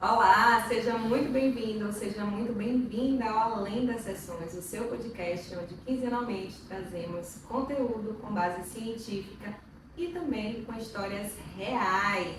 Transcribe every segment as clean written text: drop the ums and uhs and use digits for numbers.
Olá, seja muito bem-vindo, seja muito bem-vinda ao Além das Sessões, o seu podcast onde quinzenalmente trazemos conteúdo com base científica e também com histórias reais.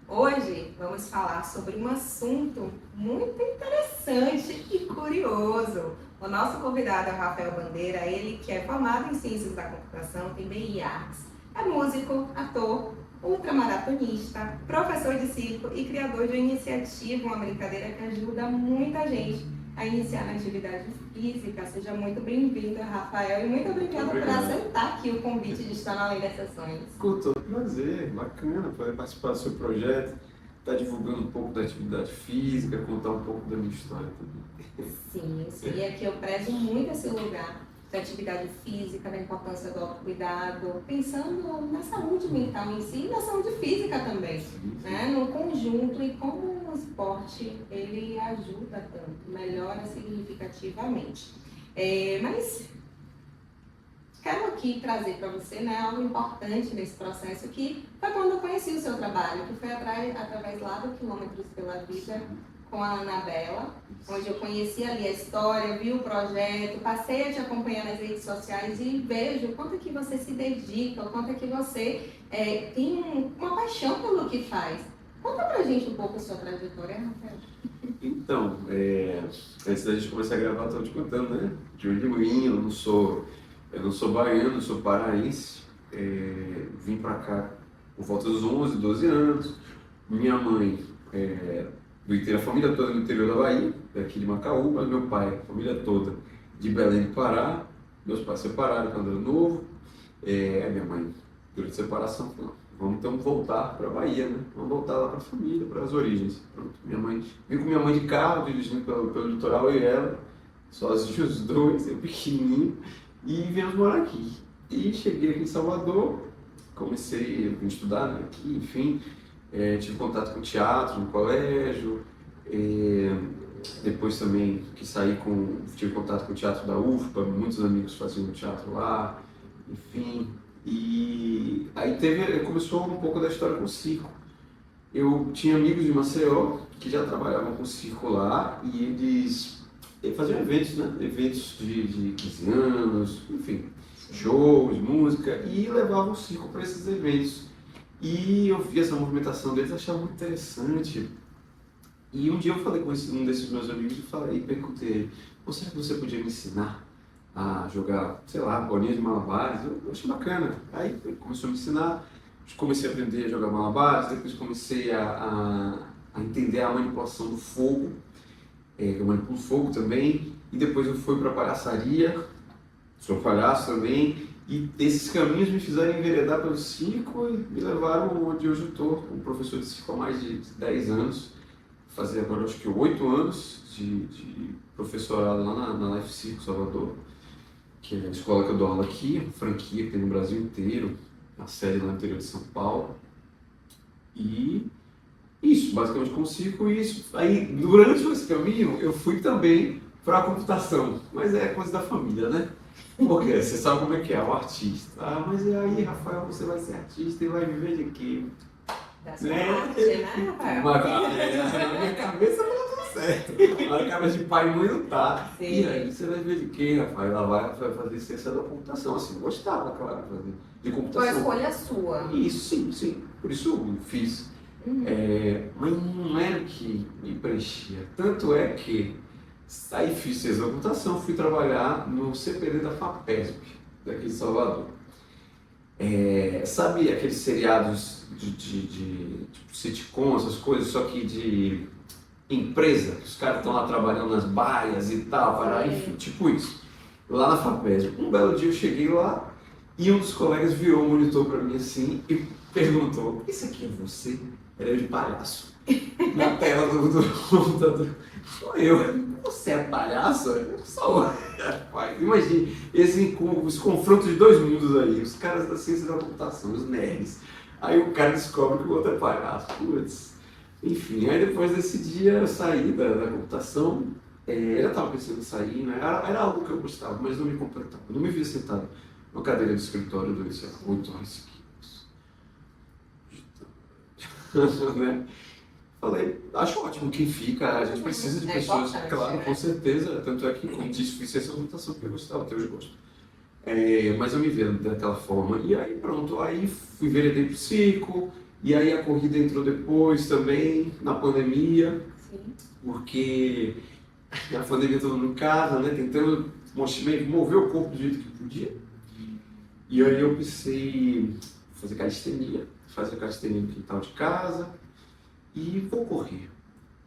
Hoje vamos falar sobre um assunto muito interessante e curioso. O nosso convidado é o Rafael Bandeira, ele que é formado em Ciências da Computação, tem BI Arts, é músico, ator, ultramaratonista, professor de circo e criador de uma iniciativa, uma brincadeira que ajuda muita gente a iniciar na atividade física. Seja muito bem-vindo, Rafael, e muito obrigada por aceitar aqui o convite de estar na Além das Sessões. Com todo prazer, bacana poder participar do seu projeto, estar divulgando um pouco da atividade física, contar um pouco da minha história também. Sim, e aqui eu prezo muito esse lugar da atividade física, da importância do autocuidado, pensando na saúde mental em si e na saúde física também, né? No conjunto, e como o esporte ele ajuda tanto, melhora significativamente. Mas quero aqui trazer para você, né, algo importante nesse processo, que foi quando eu conheci o seu trabalho, que foi através lá do Quilômetros pela Vida, com a Anabela, onde eu conheci ali a história, vi o projeto, passei a te acompanhar nas redes sociais e vejo o quanto é que você se dedica, o quanto é que você tem uma paixão pelo que faz. Conta pra gente um pouco a sua trajetória, Rafael. Então, antes da gente começar a gravar, eu estava te contando, né? De onde eu vim, eu não sou baiano, eu sou paraense. Vim para cá por volta dos 11, 12 anos. Minha mãe a família toda do interior da Bahia, daqui de Macaúba, meu pai, a família toda de Belém do Pará. Meus pais separaram quando eu era novo. Minha mãe, durante a separação, falou: vamos então voltar para a Bahia, né? Vamos voltar lá para a família, para as origens. Pronto. Vim com minha mãe de carro, dirigindo pelo litoral, eu e ela, sozinhos os dois, eu pequenininho, e viemos morar aqui. E cheguei aqui em Salvador, comecei a estudar, né, aqui, enfim. Tive contato com teatro no colégio, depois também que tive contato com o teatro da UFPA, muitos amigos faziam teatro lá, enfim. E aí começou um pouco da história com o circo. Eu tinha amigos de Maceió que já trabalhavam com circo lá e eles faziam eventos, né? Eventos de 15 anos, enfim, shows, música, e levavam o circo para esses eventos. E eu vi essa movimentação deles, achava muito interessante. E um dia eu falei com um desses meus amigos e perguntei a ele: será que você podia me ensinar a jogar, sei lá, bolinha de malabares? Eu achei bacana. Aí ele começou a me ensinar, comecei a aprender a jogar malabares, depois comecei a entender a manipulação do fogo, eu manipulo fogo também, e depois eu fui para a palhaçaria, sou palhaço também. E esses caminhos me fizeram enveredar pelo circo e me levaram onde hoje eu estou, um professor de circo há mais de 10 anos. Fazia agora acho que 8 anos de professorado lá na Life Circo Salvador, que é a escola que eu dou aula aqui, uma franquia que tem no Brasil inteiro, a sede lá no interior de São Paulo. E isso, basicamente com o circo. E isso. Aí, durante esse caminho, eu fui também para a computação, mas é coisa da família, né? Porque você sabe como é que é, o artista. Ah, mas e aí, Rafael, você vai ser artista e vai viver de quê? Da sua arte, né, Rafael? Na minha cabeça não tudo certo. Na cabeça de pai e mãe não tá. Sim. E aí, você vai viver de quê, Rafael? Ela vai fazer ciência da computação. Assim, eu gostava, claro, de computação. Foi a escolha sua. Isso, sim. Por isso eu fiz. Mas não era o que me preenchia. Tanto é que aí fiz ciência da computação, fui trabalhar no CPD da FAPESP, daqui de Salvador. Sabe aqueles seriados de tipo sitcom, essas coisas, só que de empresa, que os caras estão lá trabalhando nas baias e tal, enfim, tipo isso. Lá na FAPESP. Um belo dia eu cheguei lá e um dos colegas virou o monitor para mim assim e perguntou: isso aqui é você? Era eu de palhaço. Na tela do computador. Sou eu. Você é palhaço? Eu sou. Imagine esse confronto de dois mundos aí. Os caras da ciência da computação, os nerds. Aí o cara descobre que o outro é palhaço. Putz. Enfim, aí depois desse dia eu saí da computação. Eu já estava pensando em sair, né? Era algo que eu gostava, mas não me completava. Eu não me via sentado numa cadeira de escritório durante 8 horas seguidas. Né? Falei, acho ótimo quem fica, a gente precisa de É pessoas, importante, claro, né? com certeza, tanto é que, como disse, fiz essa mutação porque eu gostava, até hoje gosto. Mas eu me vendo daquela forma, e aí pronto, aí fui veredei pro circo, e aí a corrida entrou depois também, na pandemia, Sim. porque na pandemia todo mundo em casa, né, tentando mover o corpo do jeito que podia, e aí eu pensei em fazer calistenia no quintal de casa, e vou correr.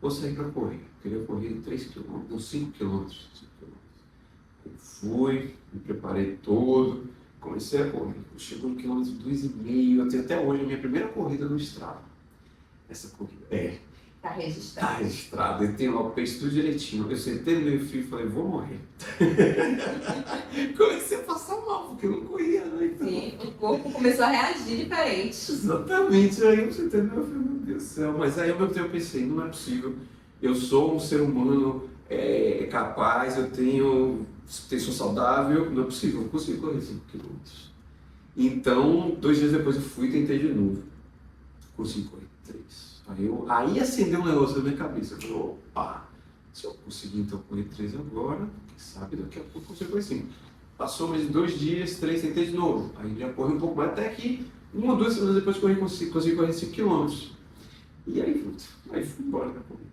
Vou sair para correr. Eu queria correr 3 quilômetros, 5 quilômetros. Eu fui, me preparei todo, comecei a correr. Chegou no quilômetro 2,5. Eu tenho até hoje a minha primeira corrida no Strava. Essa corrida. Tá Tá registrado. registrada. Eu tenho lá o pace tudo direitinho. Eu sentei no meio fio e falei, vou morrer. Comecei a passar mal, porque eu não corria, né? Então... Sim, o corpo começou a reagir diferente. Exatamente, aí você entendeu, eu falei, meu Deus do céu, mas aí ao mesmo tempo eu pensei, não é possível, eu sou um ser humano capaz, sou saudável, não é possível, eu consigo correr 5 quilômetros. Então, 2 dias depois eu fui e tentei de novo, consegui correr 3. Aí acendeu um negócio na minha cabeça, eu falei, opa, se eu conseguir então correr 3 agora, quem sabe daqui a pouco eu consigo correr 5. Passou mais 2 dias, 3, tentei de novo. Aí já corri um pouco mais, até que 1 ou 2 semanas depois consegui correr 5 quilômetros. E aí fui embora da corrida.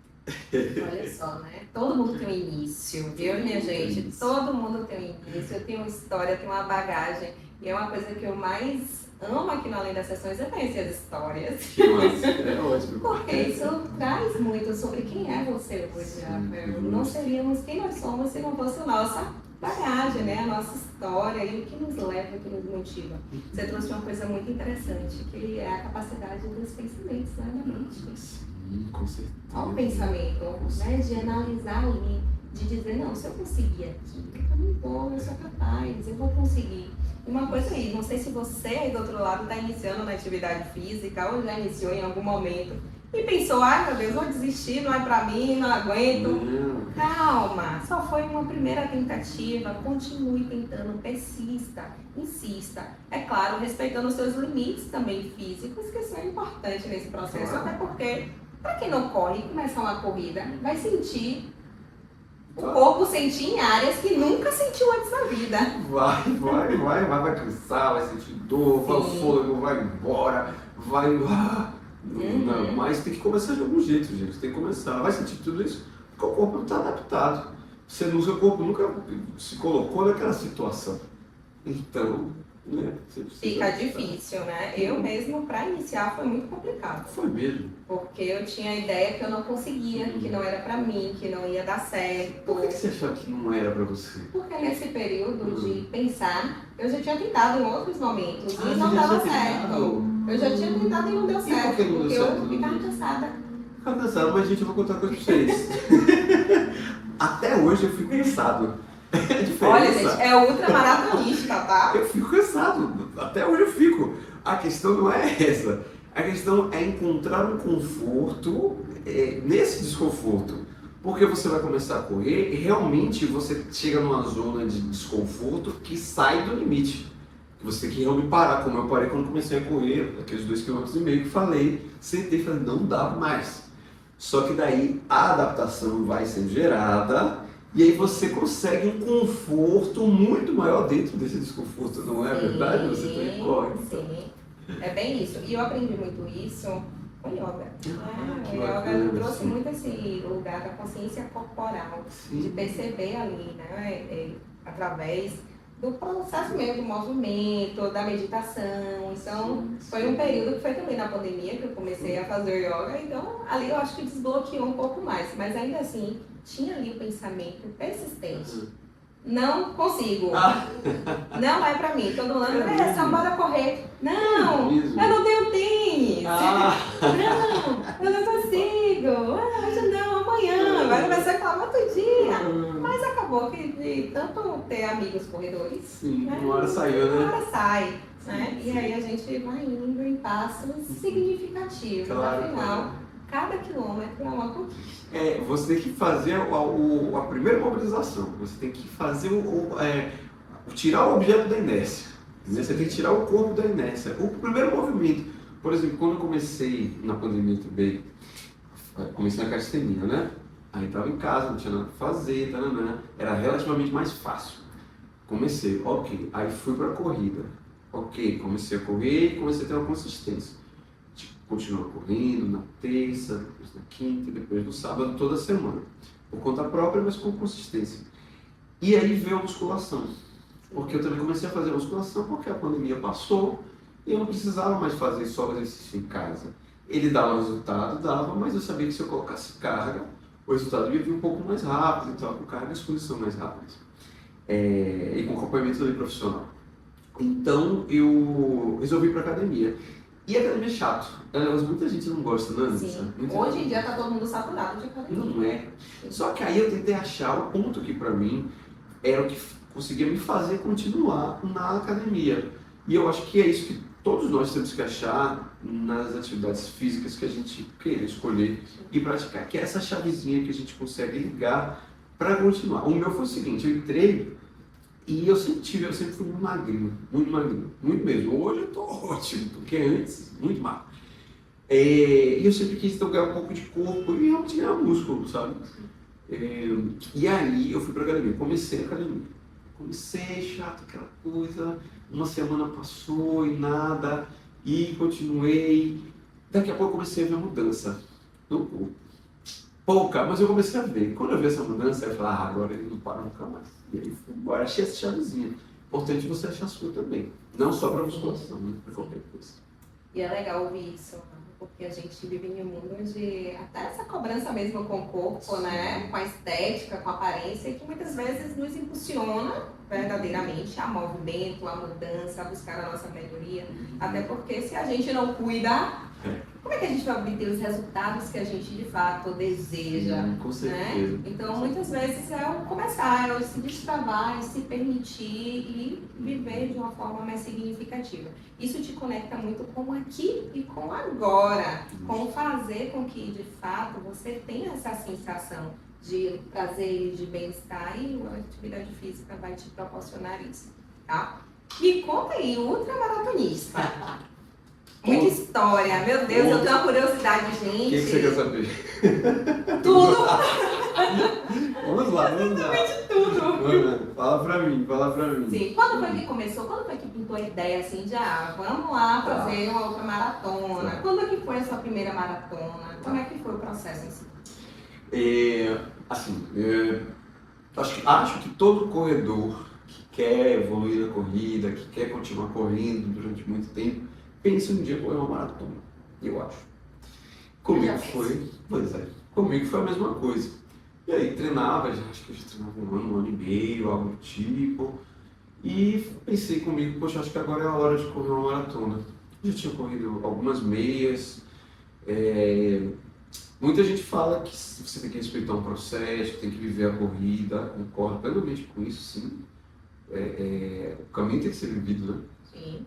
Olha só, né? Todo mundo tem um início, viu, minha gente? Todo mundo tem um início, eu tenho uma história, eu tenho uma bagagem. E é uma coisa que eu mais amo aqui no Além das Sessões, é conhecer as histórias. Nossa, é ótimo. Porque isso traz muito sobre quem é você hoje, Rafael. Não seríamos quem nós somos se não fosse a nossa bagagem, né? A nossa história e o que nos leva, o que nos motiva. Você trouxe uma coisa muito interessante, que é a capacidade dos pensamentos, né, na mente. Sim, com certeza. Olha o pensamento, né? De analisar ali, de dizer, não, se eu conseguir aqui, eu também vou, eu sou capaz, eu vou conseguir. Uma coisa aí, não sei se você aí do outro lado está iniciando na atividade física ou já iniciou em algum momento e pensou, ai meu Deus, vou desistir, não é pra mim, não aguento. Não. Calma, só foi uma primeira tentativa, continue tentando, persista, insista. É claro, respeitando os seus limites também físicos, que são importantes nesse processo, Claro. até porque, para quem não corre e começa uma corrida, vai sentir, o corpo sentir em áreas que nunca sentiu antes na vida. Vai cansar, vai sentir dor, vai, o Sim. fôlego vai embora, vai. Não, mas tem que começar de algum jeito, gente. Tem que começar. Vai sentir tudo isso porque o corpo não está adaptado. O seu corpo nunca se colocou naquela situação. Então, né? Você precisa Fica adaptar. difícil, né? Eu mesmo, para iniciar, foi muito complicado. Foi mesmo. Porque eu tinha a ideia que eu não conseguia, que não era pra mim, que não ia dar certo. Por que você achava que não era pra você? Porque nesse período de pensar, eu já tinha tentado em outros momentos Ah, e você não já dava tinha certo. tentado? Eu já tinha tentado e não deu E por certo, que não deu porque certo? eu ficava cansada. Ficava cansado, mas gente, eu vou contar uma coisa pra vocês. Até hoje eu fico cansado. É a diferença. Olha, gente, é ultramaratonista, tá? Eu fico cansado, até hoje eu fico. A questão não é essa. A questão é encontrar um conforto nesse desconforto. Porque você vai começar a correr e realmente você chega numa zona de desconforto que sai do limite. Que você tem que realmente parar, como eu parei quando comecei a correr, aqueles 2,5 km que falei, sentei e falei, não dá mais. Só que daí a adaptação vai sendo gerada e aí você consegue um conforto muito maior dentro desse desconforto, não é verdade? Você também corre. Sim, é bem isso. E eu aprendi muito isso com yoga. que O yoga bacana, trouxe sim. muito esse lugar da consciência corporal, Sim. de perceber ali, né, através do processo mesmo, do movimento, da meditação. Então, foi um período que foi também na pandemia que eu comecei a fazer yoga, então ali eu acho que desbloqueou um pouco mais, mas ainda assim tinha ali o pensamento persistente. Não consigo. Não é pra mim. Todo mundo, Andressa, bora correr. Não, eu não tenho tênis. Não, eu não consigo. Hoje não, amanhã. Agora vai ser falar outro dia. Mas acabou que de tanto ter amigos corredores, Sim, né, uma hora saiu, uma né? hora sai. Né? E aí a gente vai indo em passos significativos. Claro, Afinal, claro. cada quilômetro é uma conquista. Você tem que fazer a primeira mobilização, você tem que fazer tirar o objeto da inércia. Né? Você tem que tirar o corpo da inércia. O primeiro movimento, por exemplo, quando eu comecei na pandemia também, comecei na calistenia, né? Aí estava em casa, não tinha nada para fazer, taranã. Era relativamente mais fácil. Comecei, ok. Aí fui para a corrida. Ok, comecei a correr e comecei a ter uma consistência. Tipo, continuar correndo na terça, depois na quinta, depois no sábado, toda semana. Por conta própria, mas com consistência. E aí veio a musculação. Porque eu também comecei a fazer musculação porque a pandemia passou e eu não precisava mais fazer só exercício em casa. Ele dava resultado, dava, mas eu sabia que se eu colocasse carga, o resultado ia vir um pouco mais rápido e tal, com carga as coisas são mais rápidas. E com acompanhamento também profissional. Então eu resolvi ir para academia. E a academia é chato. É um negócio que muita gente não gosta, não é? Sim. Hoje em dia tá todo mundo saturado de academia. Não é. Só que aí eu tentei achar o ponto que para mim era o que conseguia me fazer continuar na academia. E eu acho que é isso que todos nós temos que achar nas atividades físicas que a gente queira escolher e praticar, que é essa chavezinha que a gente consegue ligar para continuar. O meu foi o seguinte, eu entrei e eu sempre fui muito magrinho, muito mesmo. Hoje eu tô ótimo, porque antes, muito magro. E eu sempre quis ganhar um pouco de corpo e realmente ganhar músculo, sabe? E aí eu fui pra academia, comecei a academia. Comecei, chato, aquela coisa, uma semana passou e nada, e continuei. Daqui a pouco eu comecei a ver a mudança no corpo. Pouca, mas eu comecei a ver. Quando eu vi essa mudança, eu falei, agora ele não para nunca mais. E aí fui embora, achei essa chavezinha. Importante você achar a sua também. Não só para musculação, né? Para qualquer coisa. E é legal ouvir isso, porque a gente vive em um mundo de até essa cobrança mesmo com o corpo, né? Com a estética, com a aparência, que muitas vezes nos impulsiona verdadeiramente a movimento, a mudança, a buscar a nossa melhoria. Até porque se a gente não cuida, como é que a gente vai obter os resultados que a gente de fato deseja? Com certeza. Né? Então, muitas vezes é o começar, é o se destravar, é se permitir e viver de uma forma mais significativa. Isso te conecta muito com o aqui e com o agora, com fazer com que de fato você tenha essa sensação de prazer, de bem-estar, e a atividade física vai te proporcionar isso, tá? Me conta aí, ultramaratonista. Muita história, meu Deus, eu tenho uma curiosidade, gente. O que você quer saber? Tudo! Vamos lá. Absolutamente tudo! Fala pra mim. Sim, quando foi que começou? Quando foi que pintou a ideia assim de, vamos lá fazer uma outra maratona? Quando é que foi a sua primeira maratona? Como é que foi o processo em si? Acho que todo corredor que quer evoluir na corrida, que quer continuar correndo durante muito tempo, pensa um dia correr uma maratona, eu acho. Comigo foi a mesma coisa. E aí treinava, acho que eu já treinava um ano e meio, algo do tipo. E pensei comigo, poxa, acho que agora é a hora de correr uma maratona. Já tinha corrido algumas meias. Muita gente fala que você tem que respeitar um processo, tem que viver a corrida, concordo plenamente com isso, sim. O caminho tem que ser vivido, né? Sim.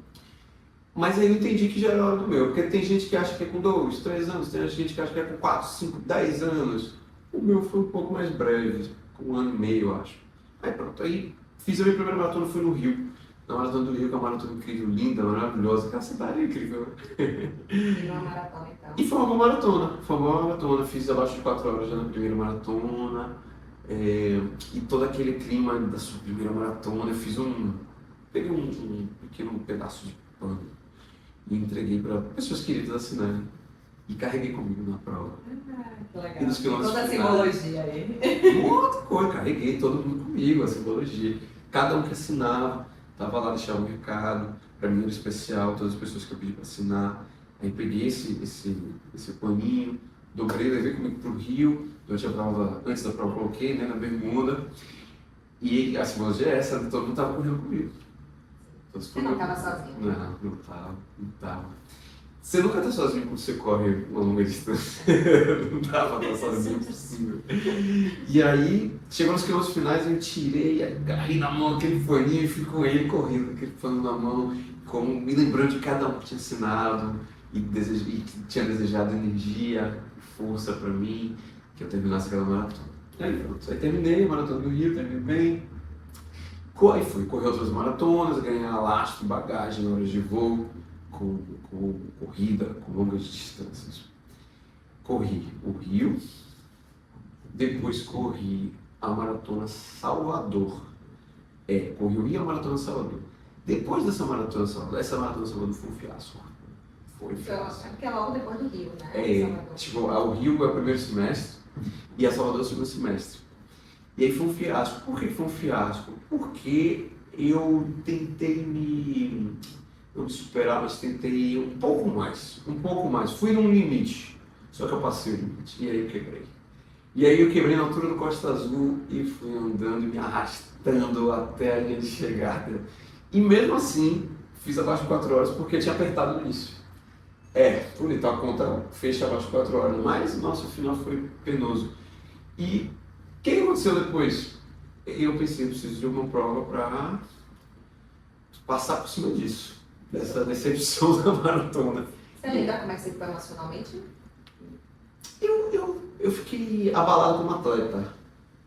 Mas aí eu entendi que já era hora do meu, porque tem gente que acha que é com 2, 3 anos, tem gente que acha que é com 4, 5, 10 anos. O meu foi um pouco mais breve, com 1 ano e meio, eu acho. Aí pronto, aí fiz a minha primeira maratona, foi no Rio. Na Maratona do Rio, que é uma maratona incrível, linda, maravilhosa, aquela cidade é incrível. E uma maratona então? E foi uma boa maratona, fiz abaixo de 4 horas já na primeira maratona. E todo aquele clima da sua primeira maratona, peguei um pequeno pedaço de pano e entreguei para pessoas queridas assinarem. E carreguei comigo na prova. Que legal. E nos quilômetros Toda a finais. simbologia aí. Uma outra coisa, carreguei todo mundo comigo, a simbologia. Cada um que assinava, estava lá, deixava um recado, para mim era especial, todas as pessoas que eu pedi para assinar. Aí peguei esse paninho, dobrei, levei comigo para o Rio, durante a prova, antes da prova, coloquei, né, na bermuda. E a simbologia é essa, todo mundo estava correndo comigo. Você não estava sozinho? Não estava. Você nunca está sozinho quando você corre uma longa distância. Não dá para estar sozinho, é impossível. E aí, chegou nos quilômetros finais, eu tirei, agarrei na mão aquele paninho e fui com ele correndo com aquele pano na mão, me lembrando de cada um que tinha assinado e que tinha desejado energia e força para mim, que eu terminasse aquela maratona. E aí, pronto. Aí terminei a maratona do Rio, terminei bem. Aí fui correr outras maratonas, ganhar lastro, bagagem, horas de voo, com corrida, com longas distâncias. corri o Rio, depois corri a Maratona Salvador. Corri o Rio e a Maratona Salvador. Depois dessa Maratona Salvador, essa Maratona Salvador foi um fiasco. Foi um fiasco. Porque é logo depois do Rio, né? Tipo, o Rio é o primeiro semestre e a Salvador é o segundo semestre. E aí foi um fiasco. Por que foi um fiasco? Porque eu tentei não me superar, mas tentei um pouco mais. Fui num limite, só que eu passei o limite e aí eu quebrei. E aí eu quebrei na altura do Costa Azul e fui andando e me arrastando até a linha de chegada. E mesmo assim, fiz abaixo de 4 horas porque eu tinha apertado no início. Bonito, a conta fecha abaixo de 4 horas, mas nossa, o final foi penoso. E o que aconteceu depois? Eu pensei, eu preciso de uma prova para passar por cima disso, dessa decepção da maratona. Você lembra como é que você foi emocionalmente? Eu fiquei abalado como atleta,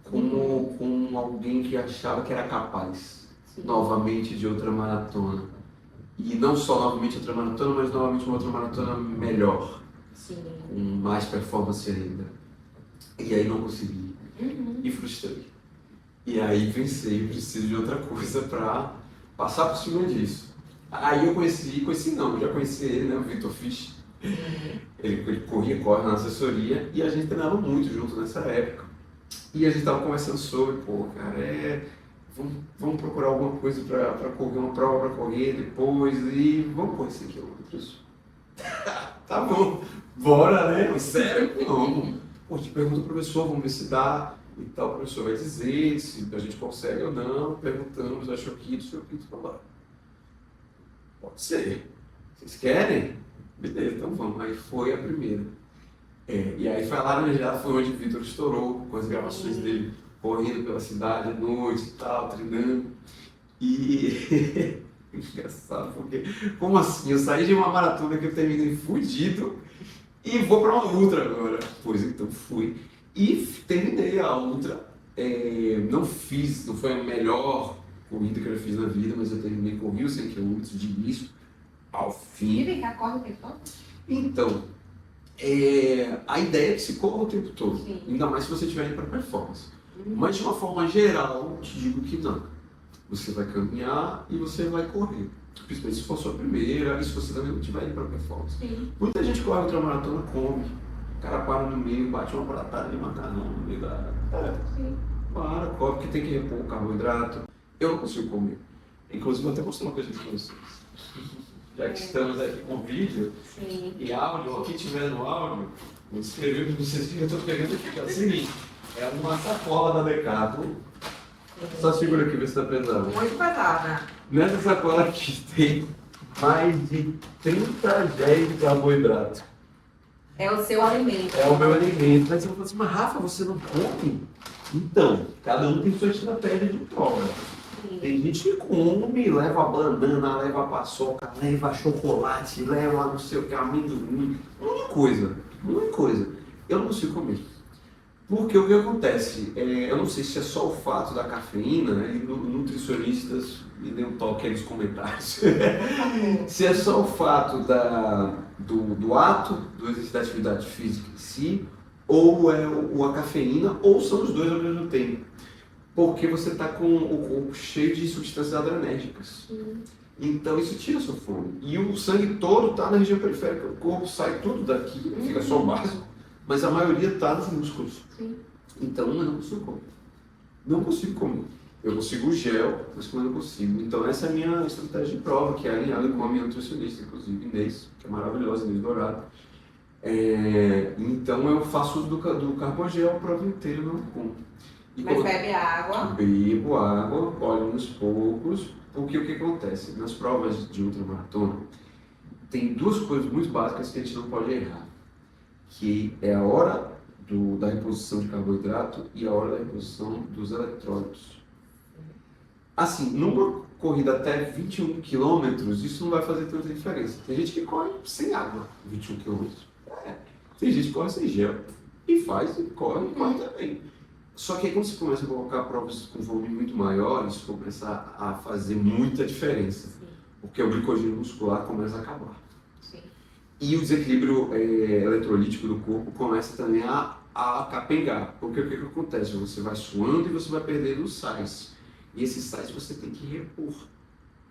como alguém que achava que era capaz novamente de outra maratona. E não só novamente outra maratona, mas novamente uma outra maratona melhor, com mais performance ainda. E aí não consegui, e frustrei. E aí pensei, preciso de outra coisa para passar por cima disso. Aí eu já conheci ele, né, o Victor Fisch. Ele corre na assessoria e a gente treinava muito junto nessa época. E a gente estava conversando sobre, vamos procurar alguma coisa para correr, uma prova para correr depois e vamos correr 100 quilômetros. Tá bom, bora, né? Sério? Vamos. Te pergunta ao professor, vamos ver se dá. E tal, o professor vai dizer se a gente consegue ou não. Perguntamos, achou que isso, vamos. Pode ser. Vocês querem? Beleza, então vamos. Aí foi a primeira. E aí foi a Laranjada, foi onde o Vitor estourou, com as gravações dele correndo pela cidade à noite e tal, treinando. E engraçado, porque como assim? Eu saí de uma maratona que eu terminei fudido e vou para uma ultra agora. Pois então fui. E terminei a ultra. Não foi a melhor corrida que eu já fiz na vida, mas eu terminei com 1.100 km de início ao fim. E vem cá, corre o tempo todo? Então, a ideia é que se corra o tempo todo, Sim. ainda mais se você estiver indo para performance. Mas de uma forma geral, te digo que não. Você vai caminhar e você vai correr. Principalmente se for sua primeira e se você também não estiver indo para performance. Sim. Muita gente corre ultramaratona, come. O cara para no meio, bate uma pratada de macarrão no meio da... Sim. Para, come, porque tem que repor o carboidrato. Eu não consigo comer. Inclusive, vou até mostrar uma coisa aqui para vocês. Já que estamos aqui com vídeo e áudio, quem tiver no áudio, vou descrever para vocês que eu estou pegando aqui. É o seguinte, é uma sacola da Decathlon. Só segura aqui, vê se está pesando. Muito pesada. Nessa sacola aqui tem mais de 30 géis de carboidrato. É o seu alimento. É o meu alimento. Mas você vai falar assim, mas Rafa, você não come? Então, cada um tem sua estratégia de prova. Tem gente que come, leva a banana, leva a paçoca, leva chocolate, leva não sei o que, amendoim, muita coisa. Eu não consigo comer. Porque o que acontece? Eu não sei se é só o fato da cafeína, né? E nutricionistas me dêem um toque aí nos comentários. Se é só o fato do ato do exercício da atividade física em si, ou é a cafeína, ou são os dois ao mesmo tempo. Porque você está com o corpo cheio de substâncias adrenérgicas. Então isso tira a sua fome. E o sangue todo está na região periférica. O corpo sai tudo daqui, fica só o básico, mas a maioria está nos músculos. Então eu não consigo comer. Não consigo comer. Eu consigo o gel, mas como eu não consigo. Então essa é a minha estratégia de prova, que é alinhada com a minha nutricionista, inclusive, Inês, que é maravilhosa, Inês Dourado. Então eu faço uso do carbogel a prova inteira, não como. Mas bebe água. Bebo água, olho uns poucos, porque o que acontece? Nas provas de ultramaratona, tem duas coisas muito básicas que a gente não pode errar, que é a hora da reposição de carboidrato e a hora da reposição dos eletrólitos. Assim, numa corrida até 21 km, isso não vai fazer tanta diferença. Tem gente que corre sem água, 21 km. Tem gente que corre sem gel, e corre também. Só que aí quando você começa a colocar provas com volume muito maior, isso começa a fazer muita diferença. Porque o glicogênio muscular começa a acabar. E o desequilíbrio eletrolítico do corpo começa também a capengar. Porque o que acontece? Você vai suando e você vai perdendo os sais. E esses sais você tem que repor.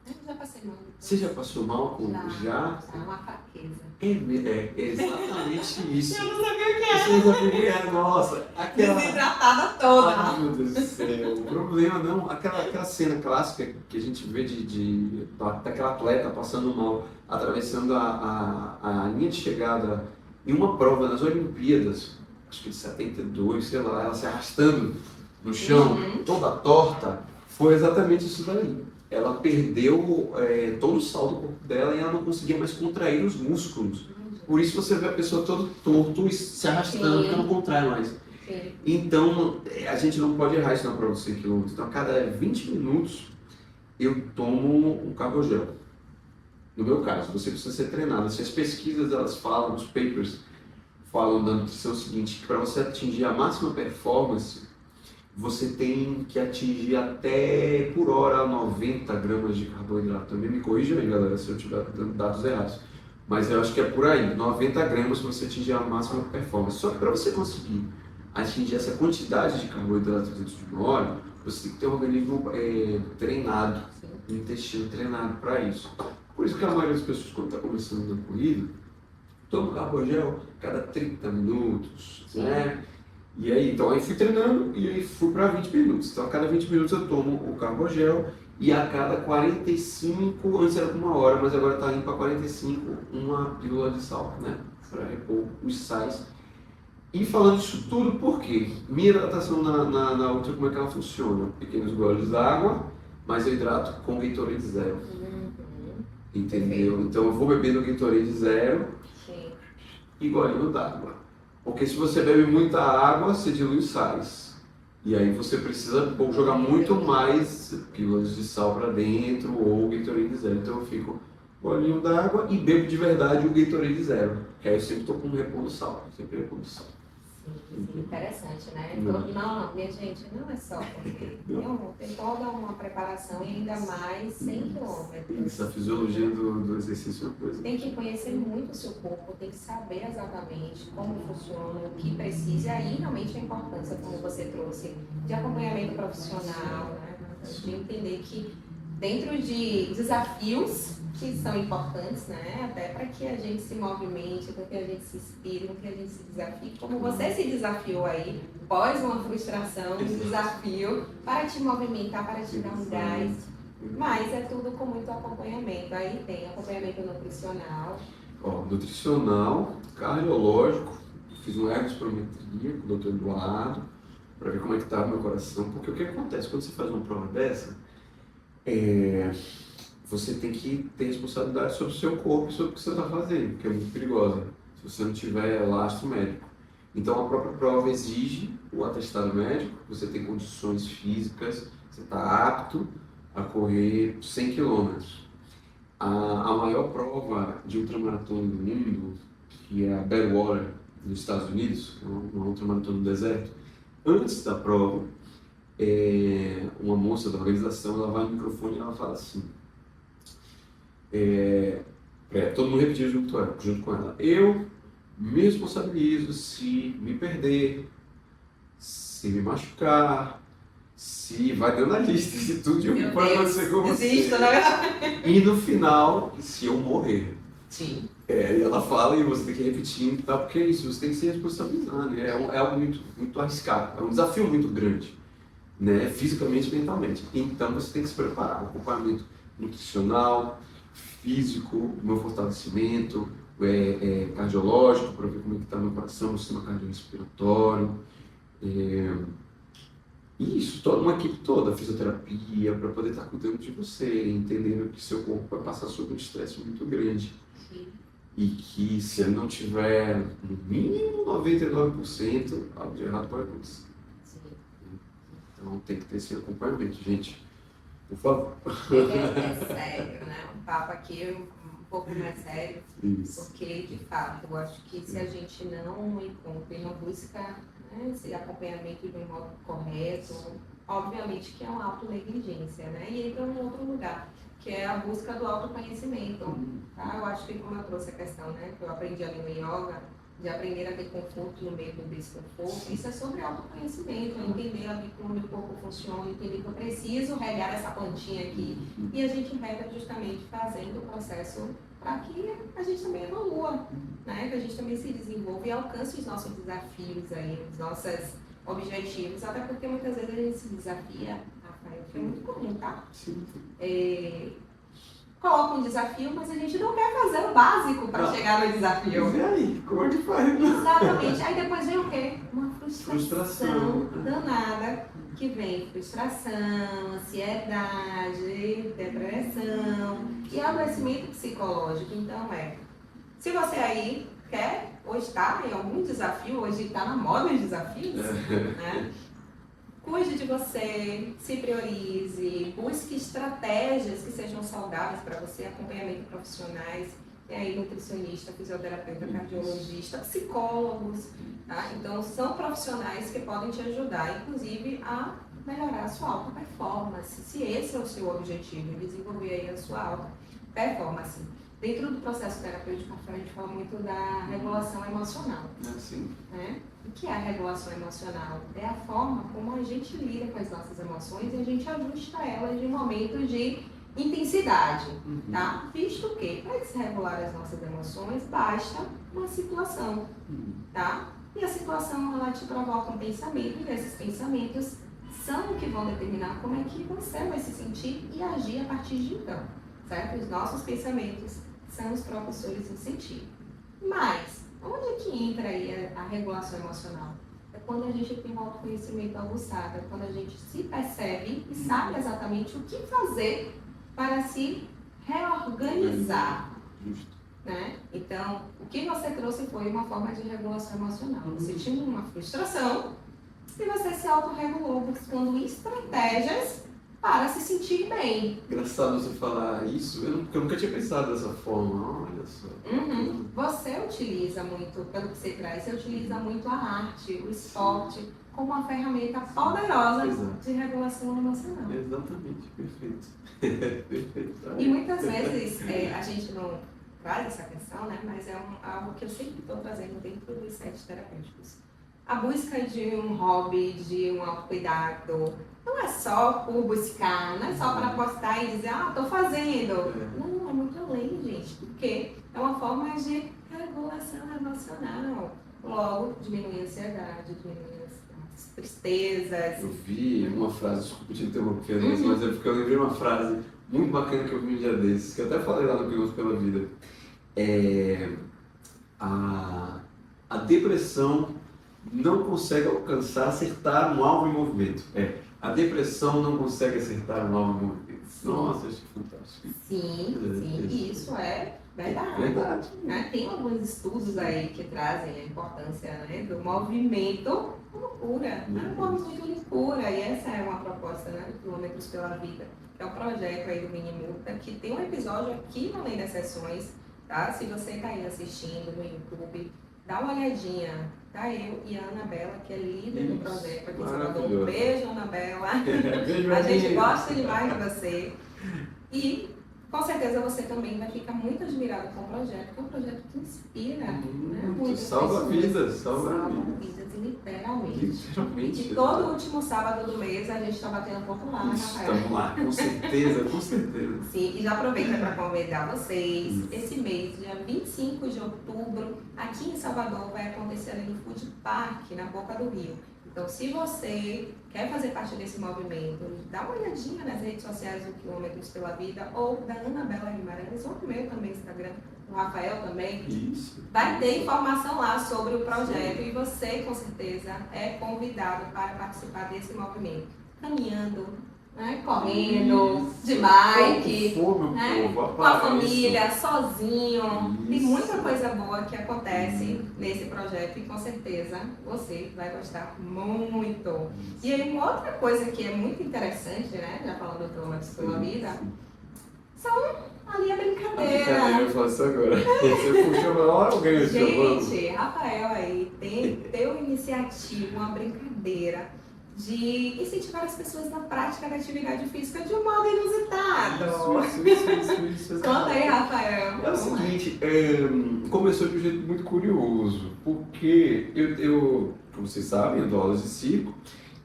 Eu já passei mal. Você já passou mal com Já, uma fraqueza. É exatamente isso. Eu não sabia o que era. Você não sabia o que era, nossa. Aquela... Desidratada toda. Ah, meu Deus do céu. O problema não, aquela cena clássica que a gente vê daquela atleta passando mal, atravessando a linha de chegada em uma prova nas Olimpíadas, acho que de 72, sei lá, ela se arrastando no chão, toda torta, foi exatamente isso daí. Ela perdeu todo o sal do corpo dela e ela não conseguia mais contrair os músculos. Por isso você vê a pessoa todo torto e se arrastando, porque não contrai mais. Sim. Então, a gente não pode errar isso na prova de 100 km. Então, a cada 20 minutos, eu tomo um carbogel. No meu caso, você precisa ser treinado. Se as pesquisas, elas falam, os papers falam da nutrição o seguinte, que para você atingir a máxima performance, você tem que atingir até por hora 90 gramas de carboidrato. Também me corrija aí, galera, se eu estiver dando dados errados. Mas eu acho que é por aí, 90 gramas para você atingir a máxima performance. Só que para você conseguir atingir essa quantidade de carboidrato dentro de uma hora, você tem que ter um organismo treinado, um intestino treinado para isso. Por isso que a maioria das pessoas, quando está começando na corrida, toma carbogel cada 30 minutos, né? E aí, então aí fui treinando e aí fui para 20 minutos. Então a cada 20 minutos eu tomo o carbogel e a cada 45, antes era por uma hora, mas agora está indo para 45, uma pílula de sal, né? Para repor os sais. E falando isso tudo, por quê? Minha hidratação na Ultra, como é que ela funciona? Pequenos goles d'água, mas eu hidrato com Gatorade zero. Entendeu? Então eu vou beber no Gatorade zero e golinho d'água. Porque se você bebe muita água, você dilui os sais. E aí você precisa jogar muito mais pílulas de sal para dentro ou Gatorade zero. Então eu fico golinho d'água e bebo de verdade o Gatorade zero. Que aí eu sempre estou com um repondo sal. Sempre repondo sal. Sim, interessante, né? Não, minha gente, não é só porque tem toda uma preparação e ainda mais 100 quilômetros. Isso, a fisiologia do exercício é uma coisa. Tem que conhecer muito o seu corpo, tem que saber exatamente como funciona, o que precisa, e aí realmente a importância, como você trouxe, de acompanhamento profissional, né? De entender que dentro de desafios que são importantes, né? Até para que a gente se movimente, para que a gente se inspire, para que a gente se desafie. Como você se desafiou aí, pós uma frustração, um desafio, para te movimentar, para te dar um gás. Mas é tudo com muito acompanhamento. Aí tem acompanhamento nutricional. Nutricional, cardiológico, fiz um ergospirometria com o Dr. Eduardo, para ver como é que estava o meu coração. Porque o que acontece quando você faz uma prova dessa, você tem que ter responsabilidade sobre o seu corpo e sobre o que você está fazendo, que é muito perigosa, se você não tiver lastro médico. Então a própria prova exige o atestado médico, você tem condições físicas, você está apto a correr 100 km. A maior prova de ultramaratona do mundo, que é a Badwater, nos Estados Unidos, que é uma ultramaratona no deserto, antes da prova, uma moça da organização, ela vai no microfone e ela fala assim, todo mundo repetiu junto com ela, eu me responsabilizo se me perder, se me machucar, se vai dando a lista, se tudo de ruim pode acontecer com você. Existe, né? E no final, se eu morrer. Sim. E ela fala e você tem que repetir, tá? Porque é isso, você tem que se responsabilizar, né? É algo muito, muito arriscado, é um desafio muito grande, né? Fisicamente e mentalmente. Então você tem que se preparar, acompanhamento nutricional, físico, meu fortalecimento, cardiológico, para ver como é que está meu coração, meu sistema cardiorrespiratório. Isso, toda uma equipe toda, fisioterapia, para poder estar cuidando de você, entendendo que seu corpo vai passar sob um estresse muito grande. Sim. E que se ele não tiver no mínimo 99%, algo de errado pode acontecer. Sim. Então tem que ter esse acompanhamento, gente. Por favor. É sério, né? Um papo aqui um pouco mais sério. Isso. Porque, de fato, eu acho que se a gente não encontra e não busca, né, esse acompanhamento de um modo correto, obviamente que é uma autonegligência, né? E entra num outro lugar, que é a busca do autoconhecimento. Tá? Eu acho que como eu trouxe a questão, né, que eu aprendi ali no yoga, de aprender a ter conforto no meio do desconforto, isso é sobre autoconhecimento, entender ali como o meu corpo funciona, entender que eu preciso regar essa plantinha aqui, e a gente rega justamente fazendo o processo para que a gente também evolua, né? Que a gente também se desenvolva e alcance os nossos desafios aí, os nossos objetivos, até porque muitas vezes a gente se desafia, Rafael, que é muito comum, tá? Sim. Coloca um desafio, mas a gente não quer fazer o básico para chegar no desafio. E aí, como é que faz? Exatamente. Aí depois vem o quê? Uma frustração Frustração. danada, que vem frustração, ansiedade, depressão e adoecimento psicológico. Então se você aí quer ou está em algum desafio, hoje está na moda os desafios, né? Cuide de você, se priorize, busque estratégias que sejam saudáveis para você, acompanhamento profissionais, tem aí nutricionista, fisioterapeuta, cardiologista, psicólogos, tá? Então são profissionais que podem te ajudar, inclusive, a melhorar a sua alta performance, se esse é o seu objetivo, desenvolver aí a sua alta performance. Dentro do processo terapêutico, a gente fala muito da regulação emocional. Né? O que é a regulação emocional? É a forma como a gente lida com as nossas emoções e a gente ajusta elas de momentos de intensidade, tá? Visto que, para desregular as nossas emoções, basta uma situação, tá? E a situação, ela te provoca um pensamento, e esses pensamentos são o que vão determinar como é que você vai se sentir e agir a partir de então, certo? Os nossos pensamentos são os propulsores do sentir. Mas, onde é que entra aí a regulação emocional? É quando a gente tem um autoconhecimento aguçado, é quando a gente se percebe e sabe exatamente o que fazer para se reorganizar. Né? Então, o que você trouxe foi uma forma de regulação emocional. Você tinha uma frustração e você se autorregulou buscando estratégias para se sentir bem. Engraçado você falar isso, porque eu nunca tinha pensado dessa forma, olha só. Você utiliza muito, pelo que você traz, você utiliza muito a arte, o esporte, como uma ferramenta poderosa de regulação emocional. Exatamente, perfeito. Perfeito. E muitas vezes a gente não traz essa questão, né? Mas é algo que eu sempre estou trazendo dentro dos sets terapêuticos. A busca de um hobby, de um autocuidado, não é só por buscar, não é só para postar e dizer, estou fazendo. Não, é muito além, gente, porque é uma forma de regulação emocional. Logo, diminuir a ansiedade, diminuir as tristezas. Eu vi uma frase, desculpa te interromper, mas é porque eu lembrei uma frase muito bacana que eu vi um dia desses, que eu até falei lá no Piloto pela Vida. A depressão não consegue acertar um alvo em movimento. A depressão não consegue acertar um alvo em movimento. Nossa, acho fantástico. Sim, isso é verdade. Né? Tem alguns estudos aí que trazem a importância, né, do movimento como cura. O movimento ele cura, e essa é uma proposta, né, do Quilômetros pela Vida, que é um projeto aí do Minimulta, que tem um episódio aqui no Além das Sessões, tá? Se você está aí assistindo no YouTube, dá uma olhadinha, tá? Eu e a Anabela, que é líder do projeto aqui em Salvador. Um beijo, Anabela. A gente gosta demais de você. E com certeza você também vai ficar muito admirado com o projeto, que é um projeto que inspira, né? Salva vidas, literalmente. Literalmente. E todo último sábado do mês a gente está batendo ponto lá, né, Rafael? Estamos lá, com certeza. Sim, e já aproveita para convidar vocês. Esse mês, dia 25 de outubro, aqui em Salvador, vai acontecer ali no Food Park, na Boca do Rio. Então, se você quer fazer parte desse movimento, dá uma olhadinha nas redes sociais do Quilômetros pela Vida, ou da Anabela Guimarães, ou do meu também Instagram, do Rafael também. Vai ter informação lá sobre o projeto e você, com certeza, é convidado para participar desse movimento. Caminhando, né? Correndo, de bike, né? Com a família, sozinho. Tem muita coisa boa que acontece nesse projeto e com certeza você vai gostar muito. E aí uma outra coisa que é muito interessante, né? Já falando do Quilômetros pela Vida, são ali a brincadeira. Eu faço agora. Você puxou uma hora, eu ganho. Gente, Rafael aí deu iniciativa, uma brincadeira de incentivar as pessoas na prática da atividade física de um modo inusitado. Isso. Conta aí, Rafael. É o seguinte, começou de um jeito muito curioso, porque como vocês sabem, eu dou aulas de circo,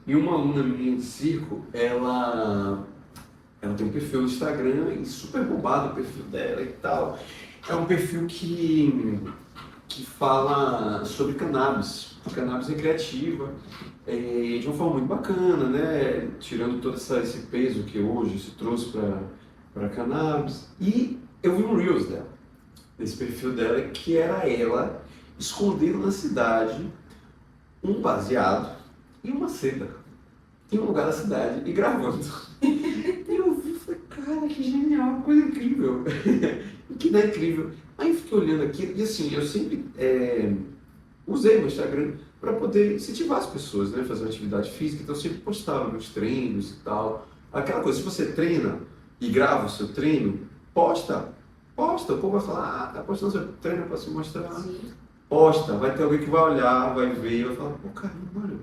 e uma aluna minha de circo, ela tem um perfil no Instagram e super bombado o perfil dela e tal. É um perfil que fala sobre cannabis recreativa, de uma forma muito bacana, né? Tirando todo esse peso que hoje se trouxe para cannabis. E eu vi um Reels dela, desse perfil dela, que era ela escondendo na cidade um baseado e uma seda, em um lugar da cidade, e gravando. E eu vi e falei, cara, que genial, coisa incrível. Que não é incrível. Aí eu fiquei olhando aqui, e assim, eu sempre usei o meu Instagram para poder incentivar as pessoas, né, a fazer uma atividade física, então eu sempre postava meus treinos e tal. Aquela coisa, se você treina e grava o seu treino, posta, o povo vai falar, tá postando seu treino para se mostrar. Sim. Posta, vai ter alguém que vai olhar, vai ver, vai falar, pô, caramba, mano,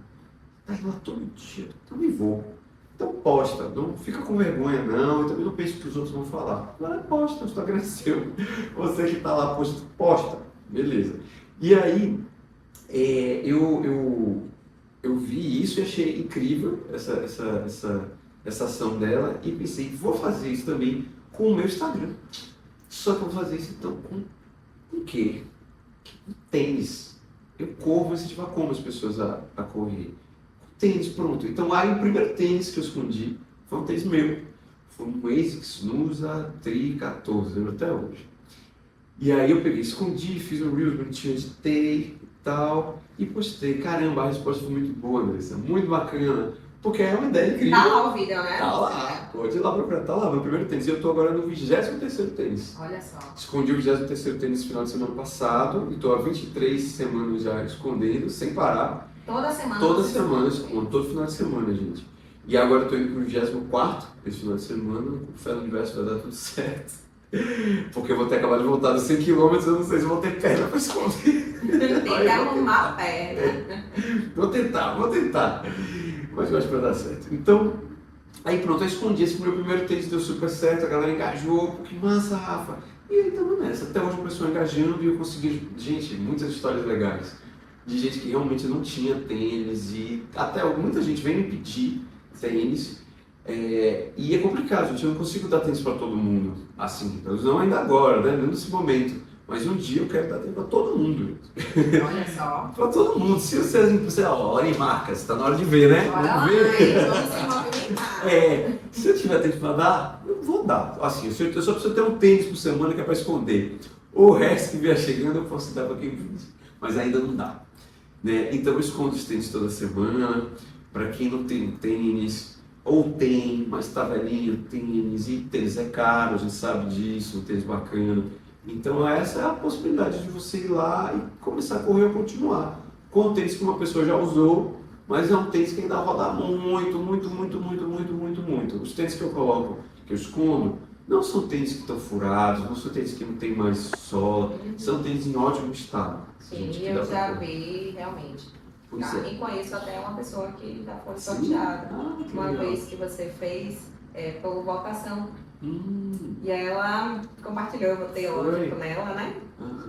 tá indo lá todo dia, também vou. Então posta, não fica com vergonha não, e também não pense que os outros vão falar. Agora posta, o Instagram é seu. Você que está lá, posta, beleza. E aí, eu vi isso e achei incrível essa ação dela e pensei, vou fazer isso também com o meu Instagram. Só que eu vou fazer isso então com o quê? Com tênis. Eu corro, vou incentivar como as pessoas a correr. Tênis, pronto. Então aí o primeiro tênis que eu escondi foi um tênis meu. Foi um ASICS Nusa Tri 14, lembro até hoje. E aí eu peguei, escondi, fiz um Reels bonitinho, editei e tal, e postei. Caramba, a resposta foi muito boa, Andressa, muito bacana, porque é uma ideia incrível. Tá lá o vídeo, né? Tá lá, pode ir lá procurar, tá lá, meu primeiro tênis. E eu tô agora no 23º tênis. Olha só. Escondi o 23º tênis no final de semana passado, e tô há 23 semanas já escondendo, sem parar. Toda semana? Toda semana, escondo, todo final de semana, gente. E agora eu tô indo pro 24º esse final de semana, com fé no universo vai dar tudo certo. Porque eu vou ter acabado de voltar dos 100 km, eu não sei se vou ter perna para esconder. Tem que arrumar a perna. Vou tentar. Mas eu acho que vai dar certo. Então, aí pronto, eu escondi esse meu primeiro tênis, deu super certo, a galera engajou, pô, que massa, Rafa. E aí estamos nessa, até hoje o pessoal engajando e eu consegui, gente, muitas histórias legais. De gente que realmente não tinha tênis e até muita gente vem me pedir tênis. E é complicado, gente, eu não consigo dar tênis para todo mundo, assim, não ainda agora, né, não nesse momento, mas um dia eu quero dar tênis para todo mundo. Olha só. Para todo mundo, se você, olha em marcas, está na hora de ver, né? Vamos ver. Vamos se movimentar. Se eu tiver tênis para dar, eu vou dar, assim, eu só preciso ter um tênis por semana que é para esconder, o resto que vier chegando eu posso dar para quem pede, mas ainda não dá, né? Então eu escondo os tênis toda semana, para quem não tem tênis, ou tem, mas tá velhinho, tênis, e tênis é caro, a gente sabe disso, um tênis bacana. Então essa é a possibilidade de você ir lá e começar a correr ou continuar. Com o tênis que uma pessoa já usou, mas é um tênis que ainda roda muito. Os tênis que eu coloco, que eu escondo, não são tênis que estão furados, não são tênis que não tem mais sola, são tênis em ótimo estado. Sim, eu já vi realmente. Tá? E conheço até uma pessoa que já foi sorteada. Uma vez que você fez por votação. E ela compartilhou, eu botei lógico nela, né?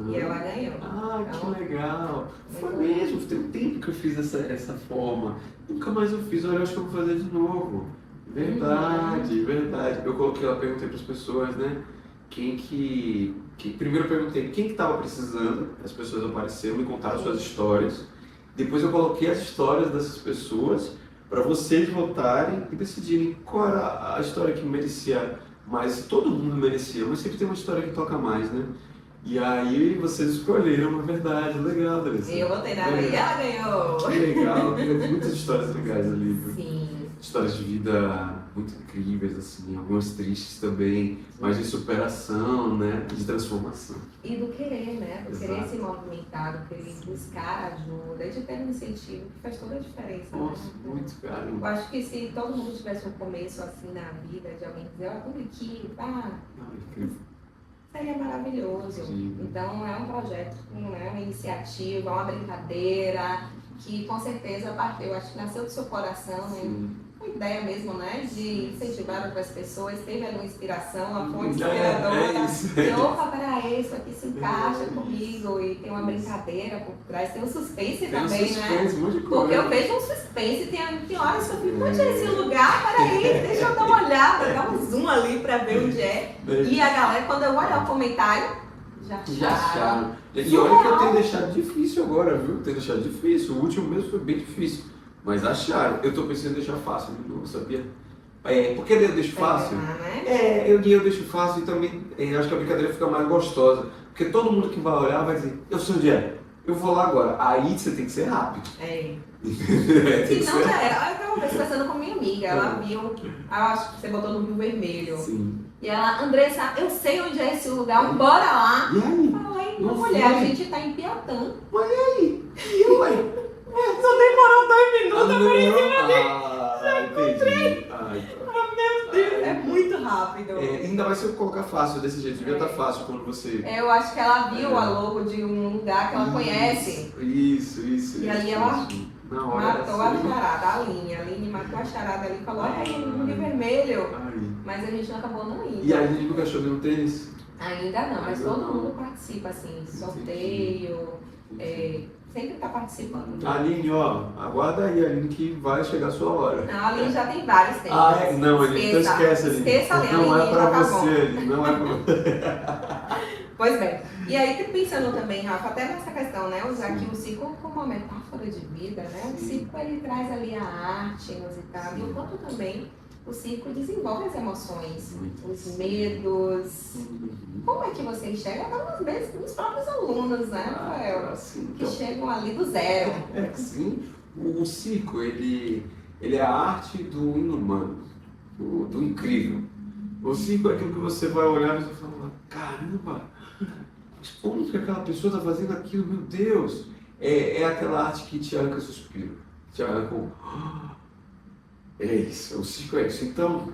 E ela ganhou. Então, que legal! Foi mesmo, tem um tempo que eu fiz essa forma. Nunca mais eu fiz, olha, eu acho que eu vou fazer de novo. Verdade. Eu coloquei, eu perguntei para as pessoas, né? Primeiro eu perguntei quem que estava precisando, as pessoas apareceram, me contaram suas histórias. Depois eu coloquei as histórias dessas pessoas para vocês votarem e decidirem qual era a história que merecia mais. Todo mundo merecia, mas sempre tem uma história que toca mais, né? E aí vocês escolheram, uma verdade, legal, Andressa. Eu votei na lei e ela ganhou. Que legal, tem muitas histórias legais ali. Sim. Histórias de vida muito incríveis, assim, algumas tristes também, mas de superação, né? De transformação. E do querer, né? Do querer Exato. se movimentar, do querer buscar ajuda, de ter um incentivo que faz toda a diferença. Nossa, né? muito caro. Eu acho que se todo mundo tivesse um começo assim na vida, de alguém dizer, olha, publique, Incrível. seria maravilhoso. Sim. Então é um projeto, né? Uma iniciativa, uma brincadeira, que com certeza eu acho que nasceu do seu coração, Sim. uma ideia mesmo, né, de incentivar outras pessoas, teve ali uma inspiração, uma fonte É inspiradora, isso. que opa, peraí, isso aqui se encaixa comigo, e tem uma brincadeira por trás, tem um suspense Tem um também, né? suspense, um monte de Porque eu coisa. vejo um suspense, tem horas que eu fico, onde é esse lugar? Peraí, deixa eu dar uma olhada, dar um zoom ali pra ver onde é. E a galera, quando eu olho o comentário, já Já acharam. acharam. E olha que eu tenho deixado difícil agora, viu? Tenho deixado difícil. O último mês foi bem difícil. Mas acharam. Eu tô pensando em deixar fácil, não sabia? Por que eu deixo fácil? Né? Eu deixo fácil e também acho que a brincadeira fica mais gostosa. Porque todo mundo que vai olhar vai dizer, eu sei onde é, eu vou lá agora. Aí você tem que ser rápido. É. Tem Se que não, ser- já era. Eu estava uma vez conversando com minha amiga, ela viu, eu acho que você botou no Rio Vermelho. Sim. E ela, Andressa, eu sei onde é esse lugar, bora lá. E aí? Falei, Não mulher, a foi? gente tá em Piatã. E eu, aí? Só demorou 2 minutos. Entendi. Meu Deus, é muito rápido. Ainda vai se eu colocar fácil desse jeito. Devia estar fácil quando você... Eu acho que ela viu a logo de um lugar que ela conhece. Isso. E ali ela Na hora matou a assim. charada, a Aline matou a charada ali e falou, no Rio Vermelho. Aí. Mas a gente não acabou não indo. E a gente nunca achou no tênis? Ainda não, mas Ainda todo não. mundo participa, assim, sorteio, sempre tá participando. Aline, ó, aguarda aí, Aline, que vai chegar a sua hora. Não, a Aline já tem vários tênis. Não, Aline, então esquece, Aline. Esqueça, Aline. Não é Aline, pra já tá você, bom. Aline, não é pra você. Pois bem, e aí pensando também, Rafa, até nessa questão, né, usar aqui o ciclo como uma metáfora de vida, né, o ciclo ele traz ali a arte inusitada, e o quanto também o ciclo desenvolve as emoções, os medos. Como é que você enxerga? Até vezes nos próprios alunos, né, Rafael, Assim, que chegam ali do zero. Sim, o circo, ele é a arte do inumano, do incrível. O circo é aquilo que você vai olhar e você fala, caramba, mas como que aquela pessoa está fazendo aquilo, meu Deus? É aquela arte que te arranca suspiro, te arranca com... É isso, o circo é isso. Então,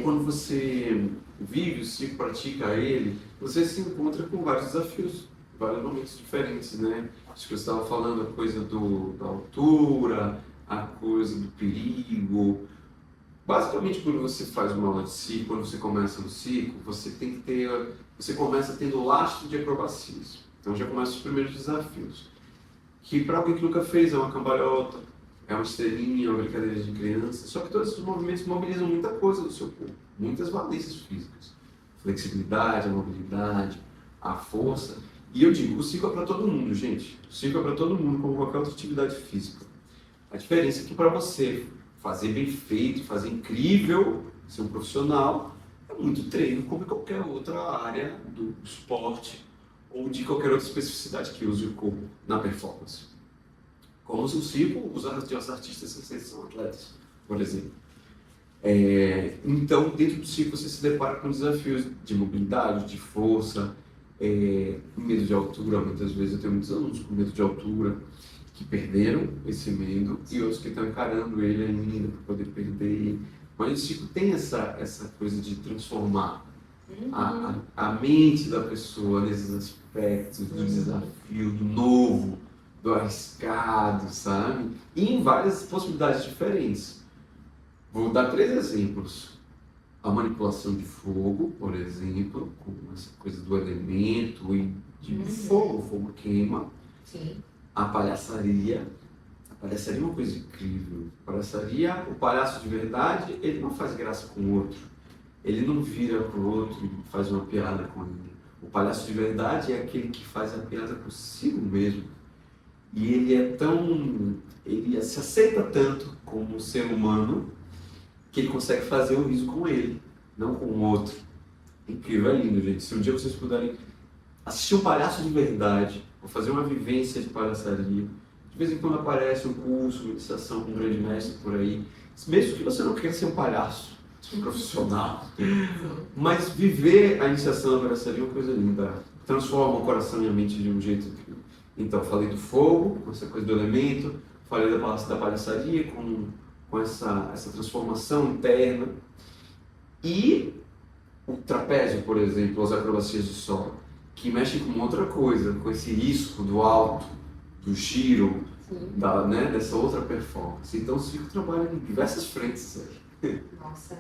quando você vive o circo, pratica ele, você se encontra com vários desafios, vários momentos diferentes, né? Isso que você estava falando, a coisa da altura, a coisa do perigo. Basicamente, quando você faz uma aula de circo, quando você começa no circo, você começa tendo lastro de acrobacias. Então já começam os primeiros desafios. Que para alguém que nunca fez, é uma cambalhota, é uma estrelinha, é uma brincadeira de criança. Só que todos esses movimentos mobilizam muita coisa do seu corpo, muitas valências físicas. Flexibilidade, a mobilidade, a força. E eu digo, o circo é para todo mundo, gente. O circo é para todo mundo, como qualquer outra atividade física. A diferença é que para você fazer bem feito, fazer incrível, ser um profissional, é muito treino, como em qualquer outra área do esporte ou de qualquer outra especificidade que use o corpo na performance. Como o circo, os artistas são atletas, por exemplo. Então, dentro do circo, você se depara com desafios de mobilidade, de força, medo de altura. Muitas vezes eu tenho muitos alunos com medo de altura que perderam esse medo e outros que estão encarando ele ainda para poder perder. Mas o circo tem essa coisa de transformar a mente da pessoa nesses aspectos do desafio, do novo, do arriscado, sabe? E em várias possibilidades diferentes. Vou dar 3 exemplos. A manipulação de fogo, por exemplo, com essa coisa do elemento e de fogo, o fogo queima. Sim. A palhaçaria é uma coisa incrível. O palhaço de verdade, ele não faz graça com o outro. Ele não vira pro outro e faz uma piada com ele. O palhaço de verdade é aquele que faz a piada consigo mesmo. E ele se aceita tanto como um ser humano que ele consegue fazer o riso com ele, não com o outro. Incrível, é lindo, gente. Se um dia vocês puderem assistir um palhaço de verdade, ou fazer uma vivência de palhaçaria, de vez em quando aparece um curso, uma iniciação com um grande mestre por aí, mesmo que você não queira ser um palhaço profissional, mas viver a iniciação da palhaçaria é uma coisa linda, transforma o coração e a mente de um jeito incrível. Então, falei do fogo, com essa coisa do elemento, falei da palhaçaria, com essa transformação interna, e o trapézio, por exemplo, as acrobacias de solo, que mexem com outra coisa, com esse risco do alto, do giro, Sim. né, dessa outra performance. Então o circo trabalha em diversas frentes aí. Nossa,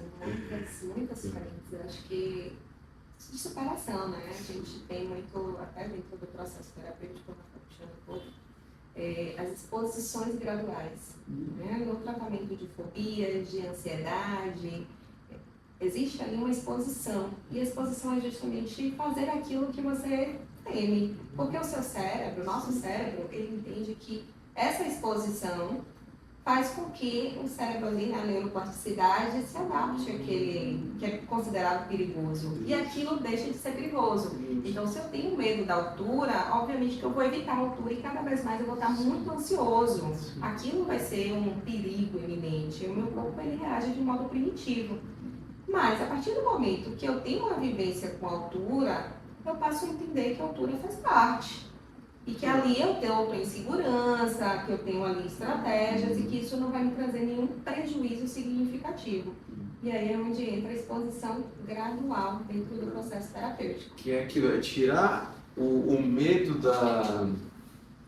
muitas frentes. Eu acho que de superação, né? A gente tem muito, até dentro do processo terapêutico, puxando um pouco, as exposições graduais, né? No tratamento de fobias, de ansiedade, existe ali uma exposição. E a exposição é justamente fazer aquilo que você teme. Porque o seu cérebro, o nosso cérebro, ele entende que essa exposição faz com que o cérebro ali, na neuroplasticidade, se adapte àquele que é considerado perigoso. E aquilo deixa de ser perigoso. Então, se eu tenho medo da altura, obviamente que eu vou evitar a altura e cada vez mais eu vou estar muito ansioso. Aquilo vai ser um perigo iminente. O meu corpo, ele reage de modo primitivo. Mas, a partir do momento que eu tenho uma vivência com altura, eu passo a entender que a altura faz parte. E que ali eu estou em segurança, que eu tenho ali estratégias e que isso não vai me trazer nenhum prejuízo significativo. E aí é onde entra a exposição gradual dentro do processo terapêutico. Que é aquilo, é tirar o medo da...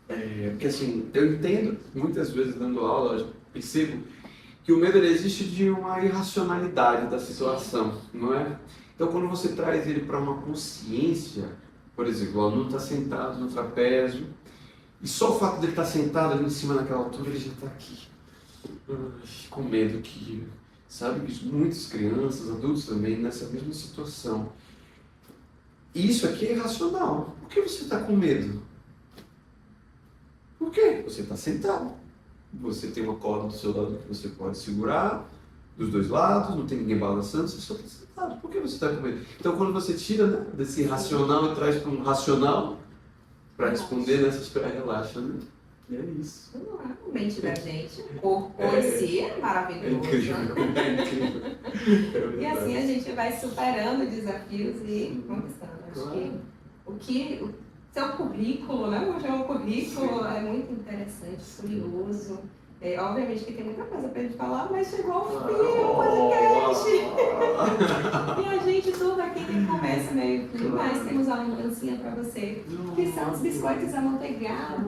porque assim, eu entendo, muitas vezes dando aula, eu percebo que o medo ele existe de uma irracionalidade da situação, não é? Então quando você traz ele para uma consciência, por exemplo, o aluno está sentado no trapézio e só o fato dele estar sentado ali em cima daquela altura, ele já está aqui, com medo que, sabe, que muitas crianças, adultos também, nessa mesma situação. Isso aqui é irracional. Por que você está com medo? Por quê? Você está sentado. Você tem uma corda do seu lado que você pode segurar, dos dois lados, não tem ninguém balançando, você só está sentado. Por que você está com medo? Então, quando você tira, né, desse irracional e traz para um racional, para responder nessas... relaxa, né? E é isso. A mente da gente, o corpo em si é maravilhoso. É incrível, é incrível. E assim a gente vai superando desafios e conquistando. Acho que o seu currículo, né? Vou chamar o currículo, é muito interessante, curioso. Obviamente que tem muita coisa para gente falar, mas chegou ao fim do podcast. E a gente, tudo aqui tem começo, meio e fim, mas temos uma lembrancinha para você, que são os biscoitos amanteigados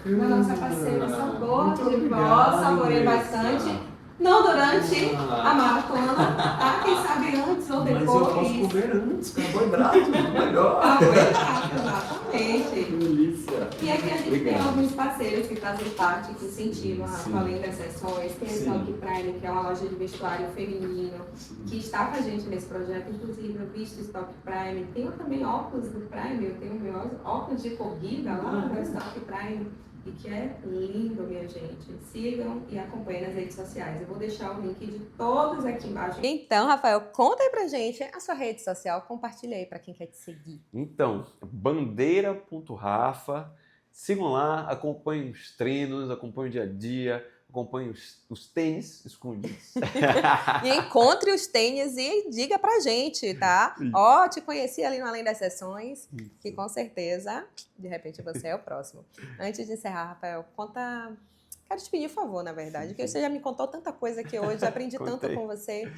da nossa parceira Sabor de Vó. Saborei bastante. Não durante a maratona, tá? Quem sabe antes ou depois. Mas eu posso comer antes, carboidrato, melhor. Carboidrato, exatamente. Que delícia. E aqui a gente tem alguns parceiros que fazem parte, que incentivam além das sessões. Tem a Stock Prime, que é uma loja de vestuário feminino, que está com a gente nesse projeto. Inclusive, eu visto Stock Prime. Tenho também óculos do Prime, eu tenho meus óculos de corrida lá da Stock Prime. E que é lindo, minha gente. Sigam e acompanhem nas redes sociais. Eu vou deixar o link de todos aqui embaixo. Então, Rafael, conta aí pra gente a sua rede social. Compartilha aí pra quem quer te seguir. Então, bandeira.rafa. Sigam lá, acompanhem os treinos, acompanhem o dia a dia, acompanhem os tênis escondidos. E encontre os tênis e diga pra gente, tá? Ó, te conheci ali no Além das Sessões, que com certeza, de repente, você é o próximo. Antes de encerrar, Rafael, conta... Quero te pedir um favor, na verdade, porque você já me contou tanta coisa aqui hoje, aprendi tanto com você.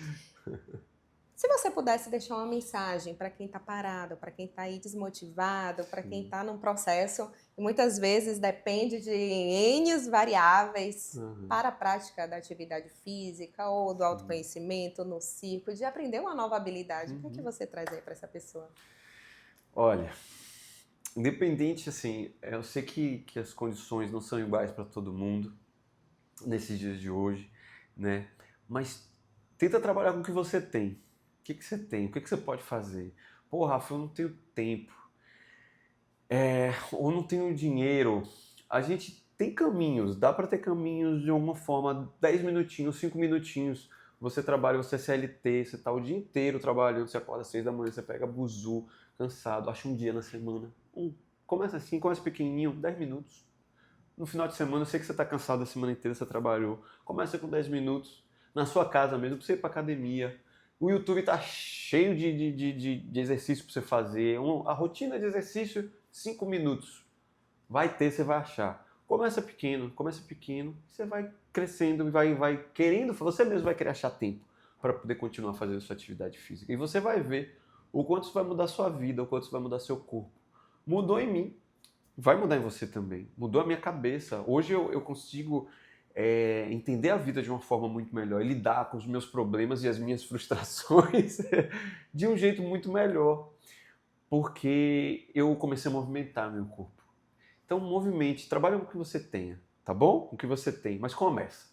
Se você pudesse deixar uma mensagem para quem está parado, para quem está aí desmotivado, para quem está num processo que muitas vezes depende de N variáveis para a prática da atividade física ou do autoconhecimento no circo, de aprender uma nova habilidade, o que é que você traz aí para essa pessoa? Olha, independente, assim, eu sei que as condições não são iguais para todo mundo nesses dias de hoje, né? Mas tenta trabalhar com o que você tem. O que você tem? O que você pode fazer? Pô, Rafa, eu não tenho tempo. Ou não tenho dinheiro. A gente tem caminhos, dá para ter caminhos de alguma forma, 10 minutinhos, 5 minutinhos. Você trabalha, você é CLT, você tá o dia inteiro trabalhando, você acorda às 6 da manhã, você pega buzu, cansado, acha um dia na semana. Começa assim, começa pequenininho, 10 minutos. No final de semana, eu sei que você tá cansado a semana inteira, você trabalhou. Começa com 10 minutos, na sua casa mesmo, pra você ir pra academia. O YouTube tá cheio de exercício para você fazer. A rotina de exercício, 5 minutos. Vai ter, você vai achar. Começa pequeno, você vai crescendo, vai querendo, você mesmo vai querer achar tempo para poder continuar fazendo sua atividade física. E você vai ver o quanto isso vai mudar a sua vida, o quanto isso vai mudar seu corpo. Mudou em mim. vai mudar em você também. Mudou a minha cabeça. Hoje eu consigo entender a vida de uma forma muito melhor e lidar com os meus problemas e as minhas frustrações de um jeito muito melhor. Porque eu comecei a movimentar meu corpo. Então, movimente, trabalhe com o que você tenha, tá bom? Com o que você tem, mas começa.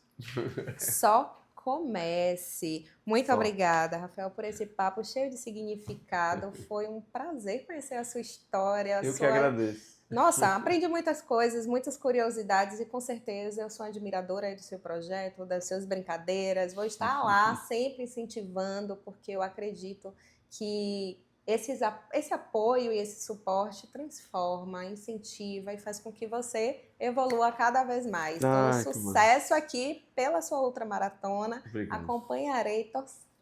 Só comece. Muito Só. obrigada, Rafael, por esse papo cheio de significado. Foi um prazer conhecer a sua história. Eu que agradeço. Nossa, aprendi muitas coisas, muitas curiosidades e com certeza eu sou admiradora aí do seu projeto, das suas brincadeiras. Vou estar lá sempre incentivando, porque eu acredito que esse apoio e esse suporte transforma, incentiva e faz com que você evolua cada vez mais. Então, Ai, que sucesso aqui pela sua ultramaratona. Obrigado. Acompanharei,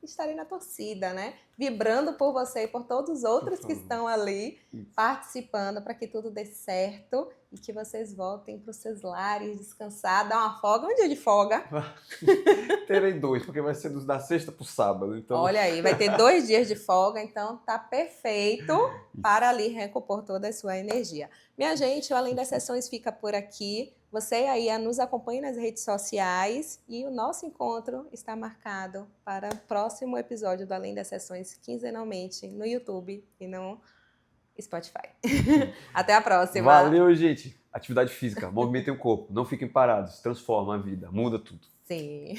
estarei na torcida, né? Vibrando por você e por todos os outros que estão ali participando para que tudo dê certo e que vocês voltem para os seus lares, descansar, dar uma folga, um dia de folga. Terei 2, porque vai ser da sexta pro sábado. Então... Olha aí, vai ter 2 dias de folga, então tá perfeito para ali recompor toda a sua energia. Minha gente, o Além das Sessões fica por aqui. Você aí nos acompanhe nas redes sociais e o nosso encontro está marcado para o próximo episódio do Além das Sessões, quinzenalmente, no YouTube e no Spotify. Até a próxima! Valeu, gente! Atividade física, movimentem o corpo, não fiquem parados, transforma a vida, muda tudo. Sim.